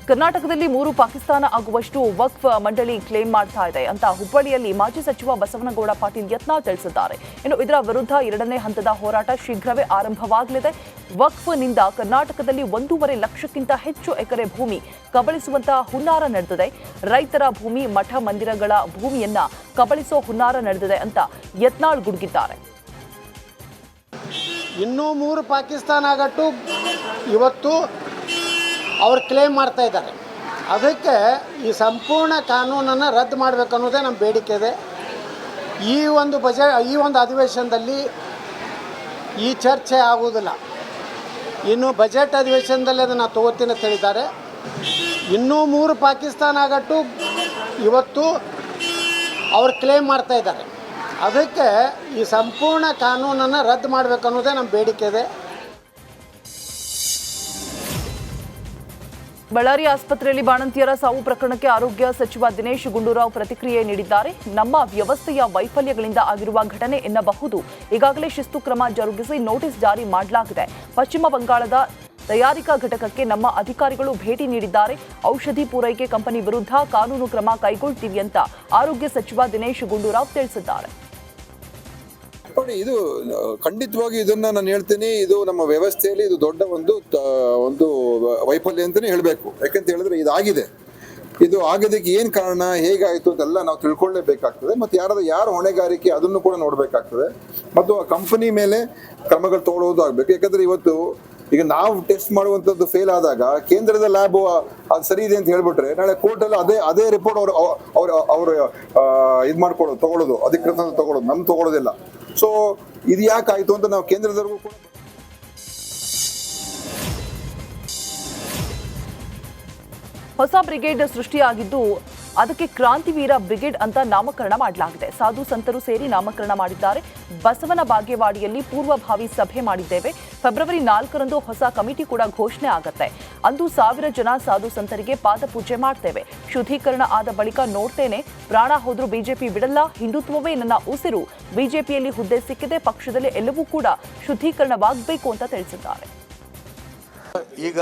ಕರ್ನಾಟಕದಲ್ಲಿ 3 ಪಾಕಿಸ್ತಾನ ಆಗುವಷ್ಟು ವಕ್ಫ್ ಮಂಡಳಿ ಕ್ಲೇಮ್ ಮಾಡ್ತಾ ಇದೆ ಅಂತ ಹುಬ್ಬಳ್ಳಿಯಲ್ಲಿ ಮಾಜಿ ಸಚಿವ ಬಸವನಗೌಡ ಪಾಟೀಲ್ ಯತ್ನಾಳ್ ತಿಳಿಸಿದ್ದಾರೆ. ಇನ್ನು ಇದರ ವಿರುದ್ಧ 2ನೇ ಹಂತದ ಹೋರಾಟ ಶೀಘ್ರವೇ ಆರಂಭವಾಗಲಿದೆ. ವಕ್ಫ್ನಿಂದ ಕರ್ನಾಟಕದಲ್ಲಿ 1.5 ಲಕ್ಷಕ್ಕಿಂತ ಹೆಚ್ಚು ಎಕರೆ ಭೂಮಿ ಕಬಳಿಸುವಂತಹ ಹುನ್ನಾರ ನಡೆದಿದೆ. ರೈತರ ಭೂಮಿ, ಮಠ ಮಂದಿರಗಳ ಭೂಮಿಯನ್ನ ಕಬಳಿಸೋ ಹುನ್ನಾರ ನಡೆದಿದೆ ಅಂತ ಯತ್ನಾಳ್ ಗುಡುಗಿದ್ದಾರೆ. ಇನ್ನೂ 3 ಪಾಕಿಸ್ತಾನ ಆಗಟ್ಟು ಇವತ್ತು ಅವ್ರು ಕ್ಲೇಮ್ ಮಾಡ್ತಾ ಇದ್ದಾರೆ. ಅದಕ್ಕೆ ಈ ಸಂಪೂರ್ಣ ಕಾನೂನನ್ನು ರದ್ದು ಮಾಡಬೇಕು ಅನ್ನೋದೇ ನಮ್ಮ ಬೇಡಿಕೆ ಇದೆ. ಈ ಒಂದು ಅಧಿವೇಶನದಲ್ಲಿ ಈ ಚರ್ಚೆ ಆಗುವುದಿಲ್ಲ. ಇನ್ನು ಬಜೆಟ್ ಅಧಿವೇಶನದಲ್ಲಿ ಅದನ್ನು ತಗೋತೀನಿ ಅಂತ ಹೇಳಿದ್ದಾರೆ. ಇನ್ನೂ 3 ಪಾಕಿಸ್ತಾನ ಆಗಟ್ಟು ಇವತ್ತು ಅವ್ರು ಕ್ಲೇಮ್ ಮಾಡ್ತಾ ಇದ್ದಾರೆ. ಅದಕ್ಕೆ ಈ ಸಂಪೂರ್ಣ ಕಾನೂನನ್ನು ರದ್ದು ಮಾಡಬೇಕು ಅನ್ನೋದೇ ನಮ್ಮ ಬೇಡಿಕೆ ಇದೆ. ಬಳ್ಳಾರಿ ಆಸ್ಪತ್ರೆಯಲ್ಲಿ ಬಾಣಂತಿಯರ ಸಾವು ಪ್ರಕರಣಕ್ಕೆ ಆರೋಗ್ಯ ಸಚಿವ ದಿನೇಶ್ ಗುಂಡೂರಾವ್ ಪ್ರತಿಕ್ರಿಯೆ ನೀಡಿದ್ದಾರೆ. ನಮ್ಮ ವ್ಯವಸ್ಥೆಯ ವೈಫಲ್ಯಗಳಿಂದ ಆಗಿರುವ ಘಟನೆ ಎನ್ನಬಹುದು. ಈಗಾಗಲೇ ಶಿಸ್ತು ಕ್ರಮ ಜರುಗಿಸಿ ನೋಟಿಸ್ ಜಾರಿ ಮಾಡಲಾಗಿದೆ. ಪಶ್ಚಿಮ ಬಂಗಾಳದ ತಯಾರಿಕಾ ಘಟಕಕ್ಕೆ ನಮ್ಮ ಅಧಿಕಾರಿಗಳು ಭೇಟಿ ನೀಡಿದ್ದಾರೆ. ಔಷಧಿ ಪೂರೈಕೆ ಕಂಪನಿ ವಿರುದ್ಧ ಕಾನೂನು ಕ್ರಮ ಕೈಗೊಳ್ತೀವಿ ಅಂತ ಆರೋಗ್ಯ ಸಚಿವ ದಿನೇಶ್ ಗುಂಡೂರಾವ್ ತಿಳಿಸಿದ್ದಾರೆ. ಇದು ಖಂಡಿತವಾಗಿ ಇದನ್ನ ನಾನು ಹೇಳ್ತೀನಿ, ಇದು ನಮ್ಮ ವ್ಯವಸ್ಥೆಯಲ್ಲಿ ಇದು ದೊಡ್ಡ ಒಂದು ವೈಫಲ್ಯ ಅಂತಾನೆ ಹೇಳಬೇಕು. ಯಾಕಂತ ಹೇಳಿದ್ರೆ ಇದಾಗಿದೆ, ಇದು ಆಗೋದಕ್ಕೆ ಏನು ಕಾರಣ, ಹೇಗಾಯಿತು ಅಂತೆಲ್ಲ ನಾವು ತಿಳ್ಕೊಳ್ಳೇಬೇಕಾಗ್ತದೆ. ಮತ್ತು ಯಾರು ಹೊಣೆಗಾರಿಕೆ ಅದನ್ನು ಕೂಡ ನೋಡಬೇಕಾಗ್ತದೆ. ಮತ್ತು ಆ ಕಂಪನಿ ಮೇಲೆ ಕ್ರಮಗಳು ತಗೊಳ್ಳೋದು ಆಗಬೇಕು. ಯಾಕಂದ್ರೆ ಈಗ ನಾವು ಟೆಸ್ಟ್ ಮಾಡುವಂಥದ್ದು ಫೇಲ್ ಆದಾಗ ಕೇಂದ್ರದ ಲ್ಯಾಬ್ ಅದು ಸರಿ ಇದೆ ಅಂತ ಹೇಳ್ಬಿಟ್ರೆ ನಾಳೆ ಕೋರ್ಟಲ್ಲಿ ಅದೇ ರಿಪೋರ್ಟ್ ಅವರು ಇದು ಮಾಡ್ಕೊಳ್ಳೋದು, ತಗೊಳ್ಳೋದು, ಅಧಿಕೃತ ತಗೊಳ್ಳೋದು, ನಮ್ಗೆ ತಗೊಳ್ಳೋದಿಲ್ಲ. ಸೊ ಇದು ಯಾಕಾಯ್ತು ಅಂತ ನಾವು ಕೇಂದ್ರದವರೆಗೂ ಕೂಡ ಹೊಸ ಬ್ರಿಗೇಡ್ ಸೃಷ್ಟಿಯಾಗಿದ್ದು ಅದಕ್ಕೆ ಕ್ರಾಂತಿವೀರ ಬ್ರಿಗೇಡ್ ಅಂತ ನಾಮಕರಣ ಮಾಡಲಾಗಿದೆ. ಸಾಧು ಸಂತರು ಸೇರಿ ನಾಮಕರಣ ಮಾಡಿದ್ದಾರೆ. ಬಸವನ ಬಾಗೇವಾಡಿಯಲ್ಲಿ ಪೂರ್ವಭಾವಿ ಸಭೆ ಮಾಡಿದ್ದೇವೆ. ಫೆಬ್ರವರಿ 4ರಂದು ಹೊಸ ಕಮಿಟಿ ಕೂಡ ಘೋಷಣೆ ಆಗುತ್ತೆ. ಅಂದು 1000 ಜನ ಸಾಧು ಸಂತರಿಗೆ ಪಾದಪೂಜೆ ಮಾಡ್ತೇವೆ. ಶುದ್ಧೀಕರಣ ಆದ ಬಳಿಕ ನೋಡ್ತೇನೆ. ಪ್ರಾಣ ಹೋದ್ರೂ ಬಿಜೆಪಿ ಬಿಡಲ್ಲ. ಹಿಂದುತ್ವವೇ ನನ್ನ ಉಸಿರು. ಬಿಜೆಪಿಯಲ್ಲಿ ಹುದ್ದೆ ಸಿಕ್ಕಿದೆ. ಪಕ್ಷದಲ್ಲಿ ಎಲ್ಲವೂ ಕೂಡ ಶುದ್ಧೀಕರಣವಾಗಬೇಕು ಅಂತ ತಿಳಿಸಿದ್ದಾರೆ. ಈಗ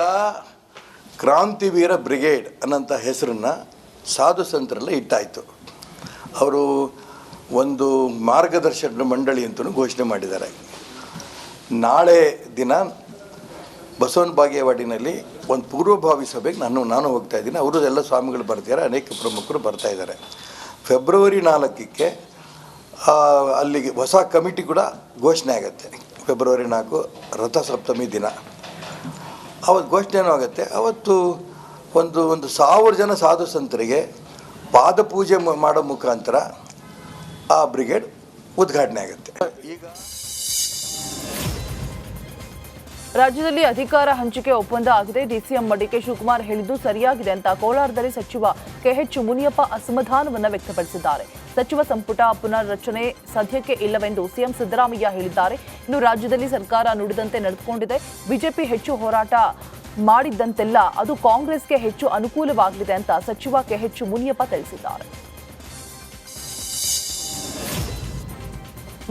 ಕ್ರಾಂತಿವೀರ ಬ್ರಿಗೇಡ್ ಅನ್ನೋಂಥ ಹೆಸರನ್ನು ಸಾಧು ಸಂತರೆಲ್ಲ ಇಟ್ಟಾಯಿತು. ಅವರು ಒಂದು ಮಾರ್ಗದರ್ಶನ ಮಂಡಳಿ ಅಂತಲೂ ಘೋಷಣೆ ಮಾಡಿದ್ದಾರೆ. ನಾಳೆ ದಿನ ಬಸವನ ಬಾಗೇವಾಡಿನಲ್ಲಿ ಒಂದು ಪೂರ್ವಭಾವಿ ಸಭೆಗೆ ನಾನು ಹೋಗ್ತಾ ಇದ್ದೀನಿ. ಅವರು ಎಲ್ಲ ಸ್ವಾಮಿಗಳು ಬರ್ತಿದ್ದಾರೆ, ಅನೇಕ ಪ್ರಮುಖರು ಬರ್ತಾ ಇದ್ದಾರೆ. ಫೆಬ್ರವರಿ 4ಕ್ಕೆ ಅಲ್ಲಿಗೆ ಹೊಸ ಕಮಿಟಿ ಕೂಡ ಘೋಷಣೆ ಆಗುತ್ತೆ. ಫೆಬ್ರವರಿ 4 ರಥಸಪ್ತಮಿ ದಿನ ಅವತ್ತು ಘೋಷಣೆನೂ ಆಗುತ್ತೆ. ಅವತ್ತು ಒಂದು 1000 ಜನ ಸಾಧು ಸಂತರಿಗೆ ಪಾದಪೂಜೆ ಮಾಡೋ ಮುಖಾಂತರ ಆ ಬ್ರಿಗೇಡ್ ಉದ್ಘಾಟನೆ ಆಗುತ್ತೆ. ಈಗ ರಾಜ್ಯದಲ್ಲಿ ಅಧಿಕಾರ ಹಂಚಿಕೆ ಒಪ್ಪಂದ ಆಗಿದೆ. ಡಿಸಿಎಂ ಡಿಕೆ ಶಿವಕುಮಾರ್ ಹೇಳಿದ್ದು ಸರಿಯಾಗಿದೆ ಅಂತ ಕೋಲಾರದಲ್ಲಿ ಸಚಿವ ಕೆಎಚ್ ಮುನಿಯಪ್ಪ ಅಸಮಾಧಾನವನ್ನು ವ್ಯಕ್ತಪಡಿಸಿದ್ದಾರೆ. ಸಚಿವ ಸಂಪುಟ ಪುನರ್ರಚನೆ ಸದ್ಯಕ್ಕೆ ಇಲ್ಲವೆಂದು ಸಿಎಂ ಸಿದ್ದರಾಮಯ್ಯ ಹೇಳಿದ್ದಾರೆ. ಇನ್ನು ರಾಜ್ಯದಲ್ಲಿ ಸರ್ಕಾರ ನುಡಿದಂತೆ ನಡೆದುಕೊಂಡಿದೆ. ಬಿಜೆಪಿ ಹೆಚ್ಚು ಹೋರಾಟ ಮಾಡಿದ್ದಂತೆಲ್ಲ ಅದು ಕಾಂಗ್ರೆಸ್ಗೆ ಹೆಚ್ಚು ಅನುಕೂಲವಾಗಲಿದೆ ಅಂತ ಸಚಿವ ಕೆಎಚ್ ಮುನಿಯಪ್ಪ ತಿಳಿಸಿದ್ದಾರೆ.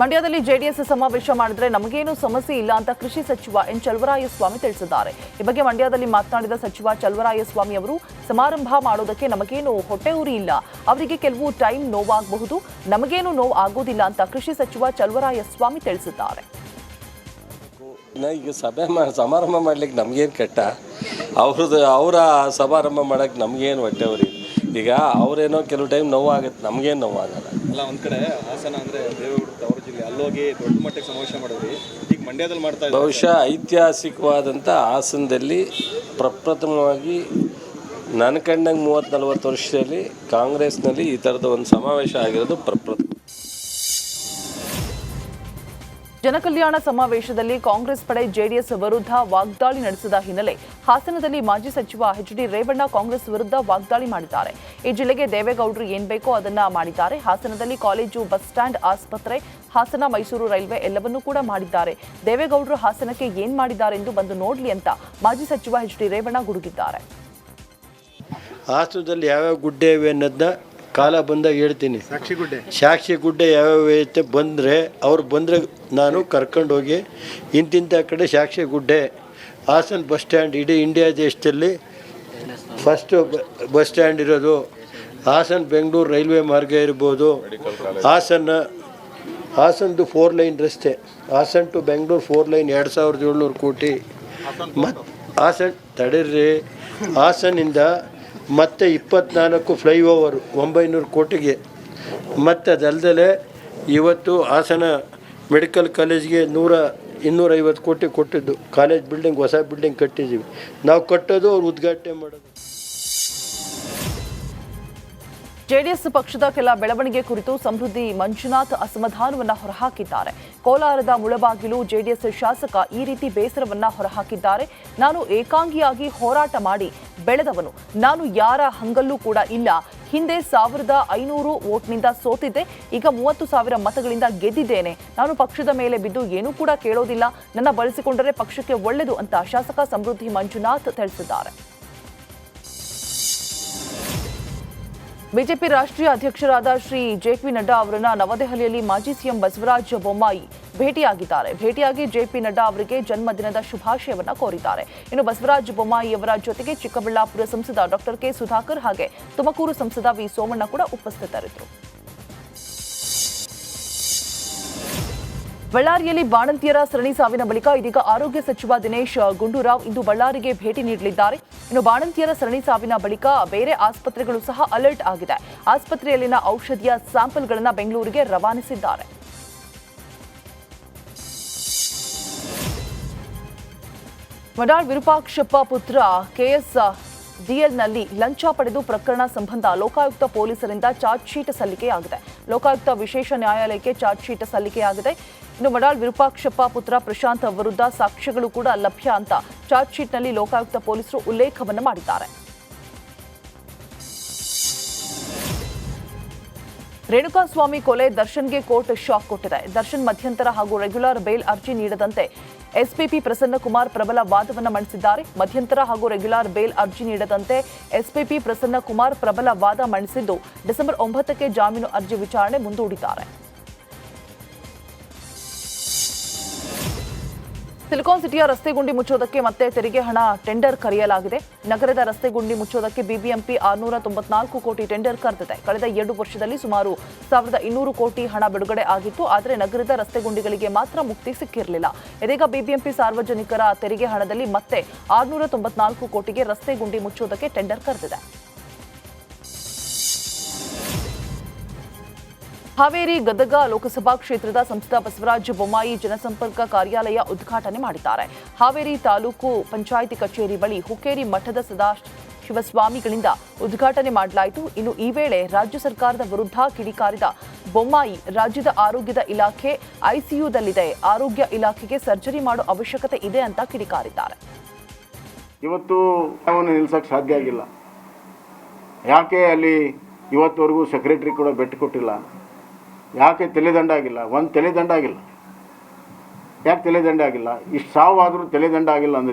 ಮಂಡ್ಯದಲ್ಲಿ ಜೆಡಿಎಸ್ ಸಮಾವೇಶ ಮಾಡಿದ್ರೆ ನಮಗೇನು ಸಮಸ್ಯೆ ಇಲ್ಲ ಅಂತ ಕೃಷಿ ಸಚಿವ ಎನ್ ಚಲುವರಾಯಸ್ವಾಮಿ ತಿಳಿಸಿದ್ದಾರೆ. ಈ ಬಗ್ಗೆ ಮಂಡ್ಯದಲ್ಲಿ ಮಾತನಾಡಿದ ಸಚಿವ ಚಲುವರಾಯಸ್ವಾಮಿ ಅವರು, ಸಮಾರಂಭ ಮಾಡೋದಕ್ಕೆ ನಮಗೇನು ಹೊಟ್ಟೆ ಉರಿ ಇಲ್ಲ. ಅವರಿಗೆ ಕೆಲವು ಟೈಮ್ ನೋವಾಗಬಹುದು, ನಮಗೇನು ನೋವು ಆಗೋದಿಲ್ಲ ಅಂತ ಕೃಷಿ ಸಚಿವ ಚಲುವರಾಯಸ್ವಾಮಿ ತಿಳಿಸಿದ್ದಾರೆ. ಈಗ ಸಮಾರಂಭ ಮಾಡ್ಲಿಕ್ಕೆ ನಮಗೇನು ಕೆಟ್ಟ, ಅವರ ಸಮಾರಂಭ ಮಾಡೋಕ್ಕೆ ನಮಗೇನು ಹೊಟ್ಟೆ ಉರಿ. ಈಗ ಅವರೇನೋ ಕೆಲವು ಟೈಮ್ ನೋವಾಗುತ್ತೆ, ನಮಗೇನು ನೋವಾಗಲ್ಲ. ಅಲ್ಲ, ಒಂದು ಕಡೆ ಹಾಸನ ಅಂದರೆ ದೇವೇಗೌಡ ತವರು ಜಿಲ್ಲೆ, ಅಲ್ಲೋಗಿ ದೊಡ್ಡ ಮಟ್ಟಕ್ಕೆ ಸಮಾವೇಶ ಮಾಡಿದ್ರಿ. ಈಗ ಮಂಡ್ಯದಲ್ಲಿ ಮಾಡ್ತಾ ಇದ್ದಾರೆ. ಬಹುಶಃ ಐತಿಹಾಸಿಕವಾದಂಥ ಹಾಸನದಲ್ಲಿ ಪ್ರಪ್ರಥಮವಾಗಿ ನನ್ನ ಕಂಡಂಗೆ 30-40 ವರ್ಷದಲ್ಲಿ ಕಾಂಗ್ರೆಸ್ನಲ್ಲಿ ಈ ಥರದ ಒಂದು ಸಮಾವೇಶ ಆಗಿರೋದು ಪ್ರಪ್ರಥಮ. ಜನಕಲ್ಯಾಣ ಸಮಾವೇಶದಲ್ಲಿ ಕಾಂಗ್ರೆಸ್ ಪಡೆ ಜೆಡಿಎಸ್ ವಿರುದ್ಧ ವಾಗ್ದಾಳಿ ನಡೆಸಿದ ಹಿನ್ನೆಲೆ ಹಾಸನದಲ್ಲಿ ಮಾಜಿ ಸಚಿವ ಎಚ್.ಡಿ. ರೇವಣ್ಣ ಕಾಂಗ್ರೆಸ್ ವಿರುದ್ಧ ವಾಗ್ದಾಳಿ ಮಾಡಿದ್ದಾರೆ. ಈ ಜಿಲ್ಲೆಗೆ ದೇವೇಗೌಡರು ಏನ್ ಬೇಕೋ ಅದನ್ನ ಮಾಡಿದ್ದಾರೆ. ಹಾಸನದಲ್ಲಿ ಕಾಲೇಜು, ಬಸ್ ಸ್ಟ್ಯಾಂಡ್, ಆಸ್ಪತ್ರೆ, ಹಾಸನ ಮೈಸೂರು ರೈಲ್ವೆ ಎಲ್ಲವನ್ನೂ ಕೂಡ ಮಾಡಿದ್ದಾರೆ. ದೇವೇಗೌಡರು ಹಾಸನಕ್ಕೆ ಏನ್ ಮಾಡಿದ್ದಾರೆ ಎಂದು ಬಂದು ನೋಡ್ಲಿ ಅಂತ ಮಾಜಿ ಸಚಿವ ಎಚ್.ಡಿ. ರೇವಣ್ಣ ಗುಡುಗಿದ್ದಾರೆ. ಹಾಸನದಲ್ಲಿ ಯಾವ್ಯಾವ ಗುಡ್ಡೆ ಇವೆ ಅನ್ನೋದನ್ನ ಕಾಲ ಬಂದಾಗ ಹೇಳ್ತೀನಿ. ಸಾಕ್ಷಿ ಗುಡ್ಡೆ ಯಾವ್ಯಾವ ಐತೆ ಬಂದರೆ ಅವ್ರು ಬಂದರೆ ನಾನು ಕರ್ಕೊಂಡೋಗಿ ಇಂತಿಂಥ ಕಡೆ ಸಾಕ್ಷಿ ಗುಡ್ಡೆ, ಹಾಸನ ಬಸ್ ಸ್ಟ್ಯಾಂಡ್, ಇಡೀ ಇಂಡಿಯಾ ದೇಶದಲ್ಲಿ ಫಸ್ಟು ಬಸ್ ಸ್ಟ್ಯಾಂಡ್ ಇರೋದು, ಹಾಸನ ಬೆಂಗಳೂರು ರೈಲ್ವೆ ಮಾರ್ಗ ಇರ್ಬೋದು, ಹಾಸನದು 4 ಲೈನ್ ರಸ್ತೆ, ಹಾಸನ ಟು ಬೆಂಗಳೂರು 4 ಲೈನ್ 2700 ಕೋಟಿ, ಮತ್ತು ಹಾಸನ ತಡೀರಿ, ಹಾಸನಿಂದ ಮತ್ತೆ 24 ಫ್ಲೈಓವರು 900 ಕೋಟಿಗೆ, ಮತ್ತು ಅದಲ್ಲದೆ ಇವತ್ತು ಹಾಸನ ಮೆಡಿಕಲ್ ಕಾಲೇಜ್ಗೆ 250 ಕೋಟಿ ಕೊಟ್ಟಿದ್ದು, ಕಾಲೇಜ್ ಬಿಲ್ಡಿಂಗ್ ಹೊಸ ಬಿಲ್ಡಿಂಗ್ ಕಟ್ಟಿದ್ದೀವಿ ನಾವು, ಕಟ್ಟೋದು ಅವ್ರು ಉದ್ಘಾಟನೆ ಮಾಡೋದು. ಜೆಡಿಎಸ್ ಪಕ್ಷದ ಕೆಲ ಬೆಳವಣಿಗೆ ಕುರಿತು ಸಮೃದ್ಧಿ ಮಂಜುನಾಥ್ ಅಸಮಾಧಾನವನ್ನ ಹೊರಹಾಕಿದ್ದಾರೆ. ಕೋಲಾರದ ಮುಳಬಾಗಿಲು ಜೆಡಿಎಸ್ ಶಾಸಕ ಈ ರೀತಿ ಬೇಸರವನ್ನ ಹೊರಹಾಕಿದ್ದಾರೆ. ನಾನು ಏಕಾಂಗಿಯಾಗಿ ಹೋರಾಟ ಮಾಡಿ ಬೆಳೆದವನು, ನಾನು ಯಾರ ಹಂಗಲ್ಲೂ ಕೂಡ ಇಲ್ಲ. ಹಿಂದೆ 1500 ವೋಟ್ನಿಂದ ಸೋತಿದ್ದೆ, ಈಗ 30,000 ಮತಗಳಿಂದ ಗೆದ್ದಿದ್ದೇನೆ. ನಾನು ಪಕ್ಷದ ಮೇಲೆ ಬಿದ್ದು ಏನೂ ಕೂಡ ಕೇಳೋದಿಲ್ಲ, ನನ್ನ ಬಳಸಿಕೊಂಡರೆ ಪಕ್ಷಕ್ಕೆ ಒಳ್ಳೆಯದು ಅಂತ ಶಾಸಕ ಸಮೃದ್ಧಿ ಮಂಜುನಾಥ್ ತಿಳಿಸಿದ್ದಾರೆ. ಬಿಜೆಪಿ ರಾಷ್ಟ್ರೀಯ ಅಧ್ಯಕ್ಷರಾದ ಶ್ರೀ ಜೆಪಿ ನಡ್ಡಾ ಅವರನ್ನ ನವದೆಹಲಿಯಲ್ಲಿ ಮಾಜಿ ಸಿಎಂ ಬಸವರಾಜ ಬೊಮ್ಮಾಯಿ ಭೇಟಿಯಾಗಿದ್ದಾರೆ. ಭೇಟಿಯಾಗಿ ಜೆಪಿ ನಡ್ಡಾ ಅವರಿಗೆ ಜನ್ಮದಿನದ ಶುಭಾಶಯವನ್ನ ಕೋರಿದ್ದಾರೆ. ಇನ್ನು ಬಸವರಾಜ ಬೊಮ್ಮಾಯಿ ಅವರ ಜೊತೆಗೆ ಚಿಕ್ಕಬಳ್ಳಾಪುರ ಸಂಸದ ಡಾಕ್ಟರ್ ಕೆ ಸುಧಾಕರ್ ಹಾಗೆ ತುಮಕೂರು ಸಂಸದ ವಿ ಸೋಮಣ್ಣ ಕೂಡ ಉಪಸ್ಥಿತರಿದ್ದರು. ಬಳ್ಳಾರಿಯಲ್ಲಿ ಬಾಣಂತಿಯರ ಸರಣಿ ಸಾವಿನ ಬಳಿಕ ಇದೀಗ ಆರೋಗ್ಯ ಸಚಿವ ದಿನೇಶ್ ಗುಂಡೂರಾವ್ ಇಂದು ಬಳ್ಳಾರಿಗೆ ಭೇಟಿ ನೀಡಲಿದ್ದಾರೆ. ಇನ್ನು ಬಾಣಂತಿಯರ ಸರಣಿ ಸಾವಿನ ಬಳಿಕ ಬೇರೆ ಆಸ್ಪತ್ರೆಗಳು ಸಹ ಅಲರ್ಟ್ ಆಗಿದೆ. ಆಸ್ಪತ್ರೆಯಲ್ಲಿನ ಔಷಧಿಯ ಸ್ಯಾಂಪಲ್ಗಳನ್ನು ಬೆಂಗಳೂರಿಗೆ ರವಾನಿಸಿದ್ದಾರೆ. ಮಡಾಳ್ ವಿರೂಪಾಕ್ಷಪ್ಪ ಪುತ್ರ ಕೆಎಸ್ ಡಿಎಲ್ನಲ್ಲಿ ಲಂಚ ಪಡೆದು ಪ್ರಕರಣ ಸಂಬಂಧ ಲೋಕಾಯುಕ್ತ ಪೊಲೀಸರಿಂದ ಚಾರ್ಜ್ ಶೀಟ್ ಸಲ್ಲಿಕೆಯಾಗಿದೆ. ಲೋಕಾಯುಕ್ತ ವಿಶೇಷ ನ್ಯಾಯಾಲಯಕ್ಕೆ ಚಾರ್ಜ್ ಶೀಟ್ ಸಲ್ಲಿಕೆಯಾಗಿದೆ. ಇನ್ನು ಮಡಾಳ್ ವಿರೂಪಾಕ್ಷಪ್ಪ ಪುತ್ರ ಪ್ರಶಾಂತ್ ವಿರುದ್ಧ ಸಾಕ್ಷ್ಯಗಳು ಕೂಡ ಲಭ್ಯ ಅಂತ ಚಾರ್ಜ್ ಶೀಟ್ನಲ್ಲಿ ಲೋಕಾಯುಕ್ತ ಪೊಲೀಸರು ಉಲ್ಲೇಖವನ್ನು ಮಾಡಿದ್ದಾರೆ. ರೇಣುಕಾಸ್ವಾಮಿ ಕೊಲೆ ದರ್ಶನ್ಗೆ ಕೋರ್ಟ್ ಶಾಕ್ ಕೊಟ್ಟಿದೆ. ದರ್ಶನ್ ಮಧ್ಯಂತರ ಹಾಗೂ ರೆಗ್ಯುಲರ್ ಬೇಲ್ ಅರ್ಜಿ ನೀಡದಂತೆ ಎಸ್ಪಿಪಿ ಪ್ರಸನ್ನಕುಮಾರ್ ಪ್ರಬಲ ವಾದವನ್ನು ಮಂಡಿಸಿದ್ದಾರೆ. ಮಧ್ಯಂತರ ಹಾಗೂ ರೆಗ್ಯುಲರ್ ಬೇಲ್ ಅರ್ಜಿ ನೀಡದಂತೆ ಎಸ್ಪಿಪಿ ಪ್ರಸನ್ನಕುಮಾರ್ ಪ್ರಬಲ ವಾದ ಮಂಡಿಸಿದ್ದು ಡಿಸೆಂಬರ್ 9ಕ್ಕೆ ಜಾಮೀನು ಅರ್ಜಿ ವಿಚಾರಣೆ ಮುಂದೂಡಿದ್ದಾರೆ. ಸಿಲಿಕಾನ್ ಸಿಟಿಯ ರಸ್ತೆ ಗುಂಡಿ ಮುಚ್ಚೋದಕ್ಕೆ ಮತ್ತೆ ತೆರಿಗೆ ಹಣ ಟೆಂಡರ್ ಕರೆಯಲಾಗಿದೆ. ನಗರದ ರಸ್ತೆ ಗುಂಡಿ ಮುಚ್ಚೋದಕ್ಕೆ ಬಿಬಿಎಂಪಿ 694 ಕೋಟಿ ಟೆಂಡರ್ ಕರೆದಿದೆ. ಕಳೆದ 2 ವರ್ಷದಲ್ಲಿ ಸುಮಾರು 1200 ಕೋಟಿ ಹಣ ಬಿಡುಗಡೆ ಆಗಿತ್ತು. ಆದರೆ ನಗರದ ರಸ್ತೆ ಗುಂಡಿಗಳಿಗೆ ಮಾತ್ರ ಮುಕ್ತಿ ಸಿಕ್ಕಿರಲಿಲ್ಲ. ಇದೀಗ ಬಿಬಿಎಂಪಿ ಸಾರ್ವಜನಿಕರ ತೆರಿಗೆ ಹಣದಲ್ಲಿ ಮತ್ತೆ 694 ಕೋಟಿಗೆ ರಸ್ತೆ ಗುಂಡಿ ಮುಚ್ಚೋದಕ್ಕೆ ಟೆಂಡರ್ ಕರೆದಿದೆ. ಹಾವೇರಿ ಗದಗ ಲೋಕಸಭಾ ಕ್ಷೇತ್ರದ ಸಂಸದ ಬಸವರಾಜ ಬೊಮ್ಮಾಯಿ ಜನಸಂಪರ್ಕ ಕಾರ್ಯಾಲಯ ಉದ್ಘಾಟನೆ ಮಾಡಿದ್ದಾರೆ. ಹಾವೇರಿ ತಾಲೂಕು ಪಂಚಾಯಿತಿ ಕಚೇರಿ ಬಳಿ ಹುಕ್ಕೇರಿ ಮಠದ ಸದಾಶಿವಸ್ವಾಮಿಗಳಿಂದ ಉದ್ಘಾಟನೆ ಮಾಡಲಾಯಿತು. ಇನ್ನು ಈ ವೇಳೆ ರಾಜ್ಯ ಸರ್ಕಾರದ ವಿರುದ್ಧ ಕಿಡಿಕಾರಿದ ಬೊಮ್ಮಾಯಿ ರಾಜ್ಯದ ಆರೋಗ್ಯದ ಇಲಾಖೆ ಐಸಿಯುದಲ್ಲಿದೆ, ಆರೋಗ್ಯ ಇಲಾಖೆಗೆ ಸರ್ಜರಿ ಮಾಡೋ ಅವಶ್ಯಕತೆ ಇದೆ ಅಂತ ಕಿಡಿಕಾರಿದ್ದಾರೆ. ಇವತ್ತು ಅವನು ನಿಲ್ಸಕ್ಕೆ ಸಾಧ್ಯ ಆಗಿಲ್ಲ. ಯಾಕೆ ಅಲ್ಲಿ ಇವತ್ತವರೆಗೂ ಸೆಕ್ರೆಟರಿ ಕೂಡ ಭೇಟಿ ಕೊಟ್ಟಿಲ್ಲ? ಯಾಕೆ ತಲೆದಂಡ ಆಗಿಲ್ಲ? ಒಂದು ತಲೆದಂಡ ಆಗಿಲ್ಲ. ಯಾಕೆ ತಲೆದಂಡ ಆಗಿಲ್ಲ? ಇಷ್ಟು ಸಾವಾದರೂ ತಲೆದಂಡ ಆಗಿಲ್ಲ ಅಂದರೆ